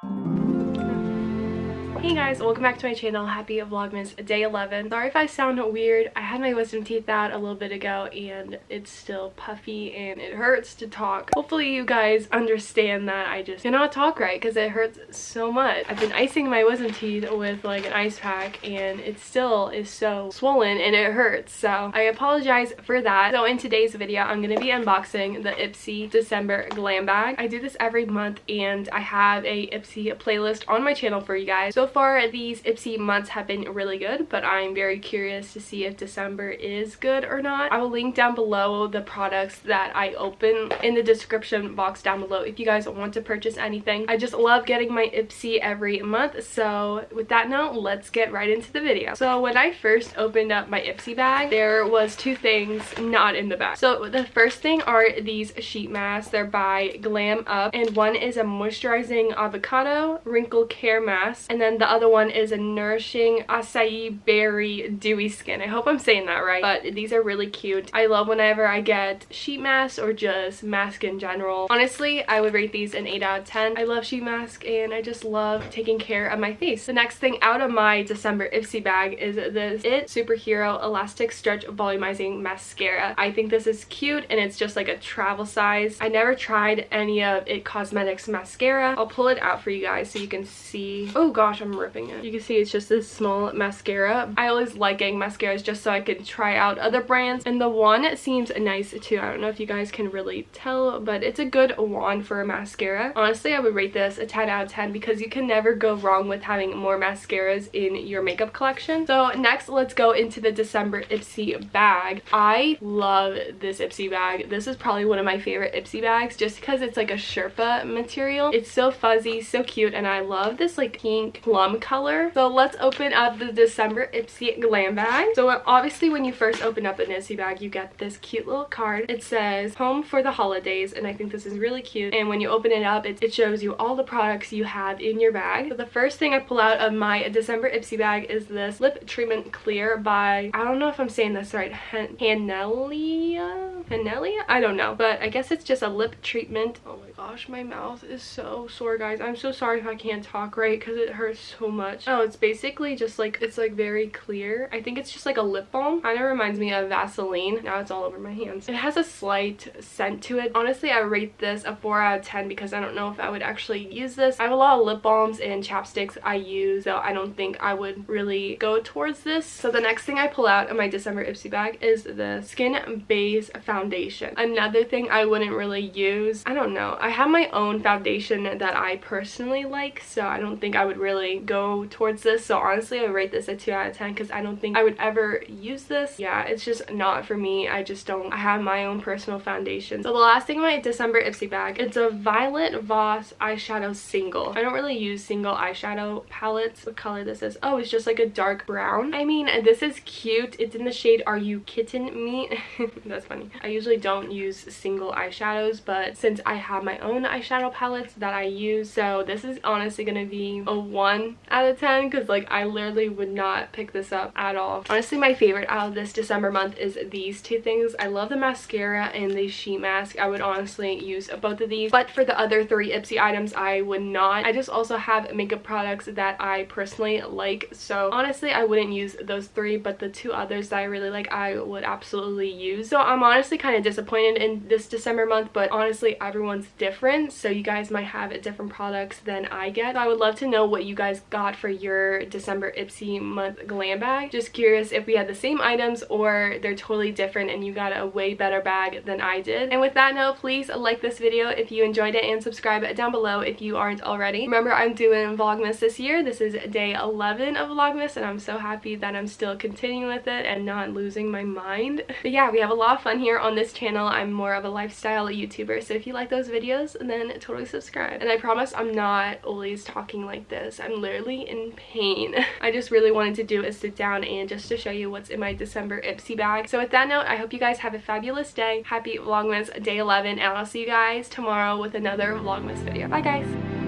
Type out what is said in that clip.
Hey guys, welcome back to my channel. Happy Vlogmas day 11. Sorry if I sound weird. I had my wisdom teeth out a little bit ago and it's still puffy and it hurts to talk. Hopefully you guys understand that I just cannot talk right because it hurts so much. I've been icing my wisdom teeth with like an ice pack and it still is so swollen and it hurts. So I apologize for that. So in today's video, I'm going to be unboxing the Ipsy December glam bag. I do this every month and I have a Ipsy playlist on my channel for you guys. So far these Ipsy months have been really good, but I'm very curious to see if December is good or not. I will link down below the products that I open in the description box down below if you guys want to purchase anything. I just love getting my Ipsy every month. So with that note, let's get right into the video. So when I first opened up my Ipsy bag, there was two things not in the bag. So the first thing are these sheet masks. They're by Glam Up, and one is a moisturizing avocado wrinkle care mask, and then the other one is a nourishing acai berry dewy skin. I hope I'm saying that right, but these are really cute. I love whenever I get sheet masks or just mask in general. Honestly, I would rate these an 8 out of 10. I love sheet mask and I just love taking care of my face. The next thing out of my December Ipsy bag is this It Superhero Elastic Stretch Volumizing Mascara. I think this is cute and it's just like a travel size. I never tried any of It Cosmetics mascara. I'll pull it out for you guys so you can see. Oh gosh, I'm ripping it. You can see it's just this small mascara. I always like getting mascaras just so I can try out other brands, and the wand seems nice too. I don't know if you guys can really tell, but it's a good wand for a mascara. Honestly, I would rate this a 10 out of 10 because you can never go wrong with having more mascaras in your makeup collection. So next, let's go into the December Ipsy bag. I love this Ipsy bag. This is probably one of my favorite Ipsy bags just because it's like a Sherpa material. It's so fuzzy, so cute, and I love this like pink plum color. So let's open up the December Ipsy glam bag. So obviously when you first open up an Ipsy bag, you get this cute little card. It says home for the holidays, and I think this is really cute. And when you open it up, it shows you all the products you have in your bag. So the first thing I pull out of my December Ipsy bag is this lip treatment clear by, I don't know if I'm saying this right, Hanelia? I don't know, but I guess it's just a lip treatment. Oh my gosh, my mouth is so sore, guys. I'm so sorry if I can't talk right because it hurts so much. Oh, it's basically just like, it's like very clear. I think it's just like a lip balm. Kind of reminds me of Vaseline. Now it's all over my hands. It has a slight scent to it. Honestly, I rate this a 4 out of 10 because I don't know if I would actually use this. I have a lot of lip balms and chapsticks I use, so I don't think I would really go towards this. So the next thing I pull out of my December Ipsy bag is the Skin Base Foundation. Another thing I wouldn't really use. I don't know. I have my own foundation that I personally like, so I don't think I would really go towards this. So honestly, I would rate this a 2 out of 10 because I don't think I would ever use this. Yeah, it's just not for me. I just don't. I have my own personal foundation. So the last thing in my December Ipsy bag, it's a Violet Voss eyeshadow single. I don't really use single eyeshadow palettes. What color this is? Oh, it's just like a dark brown. I mean, this is cute. It's in the shade Are You Kitten Me? That's funny. I usually don't use single eyeshadows, but since I have my own eyeshadow palettes that I use, so this is honestly gonna be a 1 out of 10 because like I literally would not pick this up at all. Honestly, my favorite out of this December month is these two things. I love the mascara and the sheet mask. I would honestly use both of these, but for the other 3 Ipsy items, I would not. I just also have makeup products that I personally like, so honestly I wouldn't use those 3, but the 2 others that I really like, I would absolutely use. So I'm honestly kind of disappointed in this December month, but honestly everyone's different, so you guys might have different products than I get. So I would love to know what you guys got for your December Ipsy month glam bag. Just curious if we had the same items or they're totally different and you got a way better bag than I did. And with that note, please like this video if you enjoyed it and subscribe down below if you aren't already. Remember, I'm doing Vlogmas this year. This is day 11 of Vlogmas and I'm so happy that I'm still continuing with it and not losing my mind. But yeah, we have a lot of fun here on this channel. I'm more of a lifestyle YouTuber, so if you like those videos, then totally subscribe. And I promise I'm not always talking like this. I'm literally in pain. I just really wanted to do a sit down and just to show you what's in my December Ipsy bag. So with that note, I hope you guys have a fabulous day. Happy Vlogmas day 11, and I'll see you guys tomorrow with another Vlogmas video. Bye guys!